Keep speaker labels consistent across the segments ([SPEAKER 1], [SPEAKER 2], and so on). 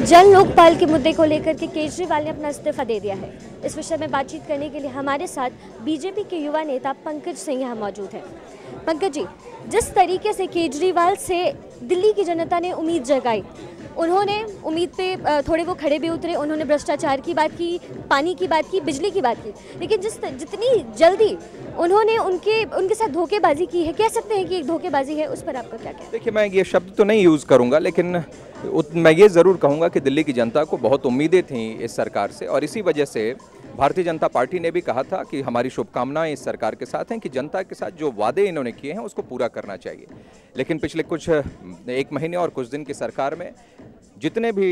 [SPEAKER 1] जन लोकपाल के मुद्दे को लेकर के केजरीवाल ने अपना इस्तीफा दे दिया है। इस विषय में बातचीत करने के लिए हमारे साथ बीजेपी के युवा नेता पंकज सिंह यहाँ मौजूद हैं। पंकज जी, जिस तरीके से केजरीवाल से दिल्ली की जनता ने उम्मीद जगाई, उन्होंने उम्मीद पे थोड़े वो खड़े भी उतरे। उन्होंने भ्रष्टाचार की बात की, पानी की बात की, बिजली की बात की, लेकिन जितनी जल्दी उन्होंने उनके साथ धोखेबाजी की है, कह सकते हैं कि एक धोखेबाजी है, उस पर आपका क्या कहना है?
[SPEAKER 2] देखिए, मैं ये शब्द तो नहीं यूज़ करूंगा, लेकिन मैं ये ज़रूर कहूंगा कि दिल्ली की जनता को बहुत उम्मीदें थीं इस सरकार से, और इसी वजह से भारतीय जनता पार्टी ने भी कहा था कि हमारी शुभकामनाएं इस सरकार के साथ हैं कि जनता के साथ जो वादे इन्होंने किए हैं उसको पूरा करना चाहिए। लेकिन पिछले कुछ एक महीने और कुछ दिन की सरकार में जितने भी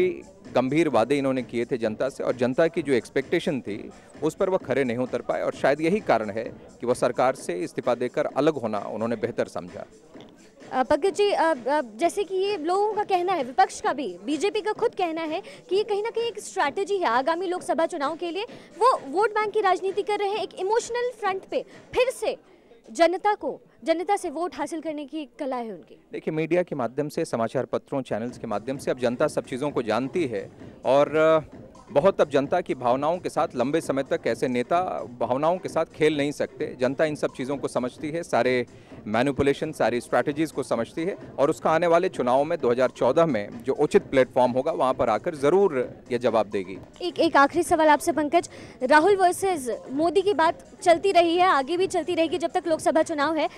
[SPEAKER 2] गंभीर वादे इन्होंने किए थे जनता से, और जनता की जो एक्सपेक्टेशन थी उस पर वह खरे नहीं उतर पाए, और शायद यही कारण है कि वह सरकार से इस्तीफा देकर अलग होना उन्होंने बेहतर समझा।
[SPEAKER 1] पंकज जी, जैसे कि ये लोगों का कहना है, विपक्ष का भी, बीजेपी का खुद कहना है कि ये कहीं ना कहीं एक स्ट्रैटेजी है आगामी लोकसभा चुनाव के लिए। वो वोट बैंक की राजनीति कर रहे हैं, एक इमोशनल फ्रंट पे फिर से जनता से वोट हासिल करने की कला है उनकी।
[SPEAKER 2] देखिए, मीडिया के माध्यम से, समाचार पत्रों, चैनल्स के माध्यम से अब जनता सब चीज़ों को जानती है, और बहुत अब जनता की भावनाओं के साथ लंबे समय तक ऐसे नेता भावनाओं के साथ खेल नहीं सकते। जनता इन सब चीज़ों को समझती है, सारे मैनिपुलेशन, सारी स्ट्रैटेजीज़ को समझती है, और उसका आने वाले चुनाव में 2014 में जो उचित प्लेटफॉर्म होगा वहाँ पर आकर ज़रूर ये जवाब देगी।
[SPEAKER 1] एक आखिरी सवाल आपसे पंकज, राहुल वर्सेस मोदी की बात चलती रही है, आगे भी चलती रहेगी जब तक लोकसभा चुनाव है।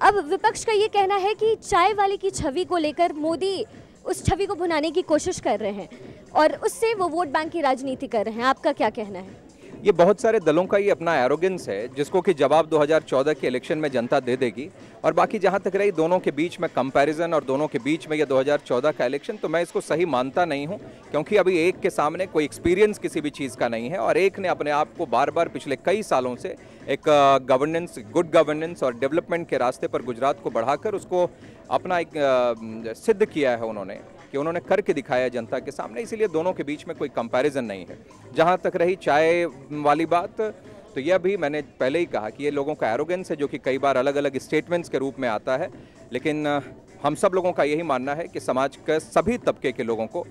[SPEAKER 1] अब विपक्ष का ये कहना है कि चाय वाले की छवि को लेकर मोदी उस छवि को भुनाने की कोशिश कर रहे हैं, और उससे वो वोट बैंक की राजनीति कर रहे हैं। आपका क्या कहना है?
[SPEAKER 2] ये बहुत सारे दलों का ये अपना एरोगेंस है, जिसको कि जवाब 2014 के इलेक्शन में जनता दे देगी। और बाकी जहाँ तक रही दोनों के बीच में कंपैरिजन और दोनों के बीच में ये 2014 का इलेक्शन, तो मैं इसको सही मानता नहीं हूँ, क्योंकि अभी एक के सामने कोई एक्सपीरियंस किसी भी चीज़ का नहीं है, और एक ने अपने आप को बार बार पिछले कई सालों से एक गवर्नेंस, गुड गवर्नेंस और डेवलपमेंट के रास्ते पर गुजरात को बढ़ाकर उसको अपना एक सिद्ध किया है उन्होंने, कि उन्होंने करके दिखाया जनता के सामने। इसीलिए दोनों के बीच में कोई कंपैरिजन नहीं है। जहाँ तक रही चाय वाली बात, तो यह भी मैंने पहले ही कहा कि ये लोगों का एरोगेंस है, जो कि कई बार अलग अलग स्टेटमेंट्स के रूप में आता है। लेकिन हम सब लोगों का यही मानना है कि समाज के सभी तबके के लोगों को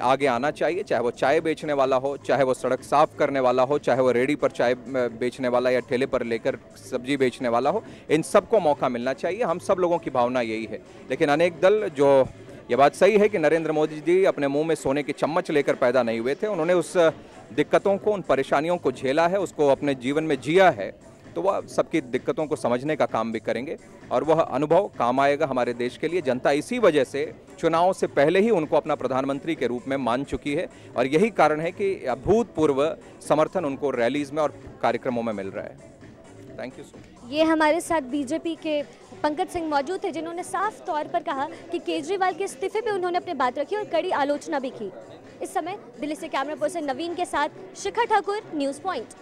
[SPEAKER 2] आगे आना चाहिए, चाहे वो चाय बेचने वाला हो, चाहे वो सड़क साफ करने वाला हो, चाहे वो रेडी पर चाय बेचने वाला या ठेले पर लेकर सब्जी बेचने वाला हो। इन सबको मौका मिलना चाहिए। हम सब लोगों की भावना यही है। लेकिन अनेक दल, जो ये बात सही है कि नरेंद्र मोदी जी अपने मुंह में सोने की चम्मच लेकर पैदा नहीं हुए थे, उन्होंने उस दिक्कतों को, उन परेशानियों को झेला है, उसको अपने जीवन में जिया है, तो वह सबकी दिक्कतों को समझने का काम भी करेंगे, और वह अनुभव काम आएगा हमारे देश के लिए। जनता इसी वजह से चुनाव से पहले ही उनको अपना प्रधानमंत्री के रूप में मान चुकी है, और यही कारण है कि अभूतपूर्व समर्थन उनको रैलीज में और कार्यक्रमों में मिल रहा है। Thank you so much.
[SPEAKER 1] ये हमारे साथ बीजेपी के पंकज सिंह मौजूद थे, जिन्होंने साफ तौर पर कहा कि केजरीवाल के इस्तीफे पे उन्होंने अपनी बात रखी और कड़ी आलोचना भी की। इस समय दिल्ली से कैमरा पर्सन नवीन के साथ शिखा ठाकुर, न्यूज़ पॉइंट।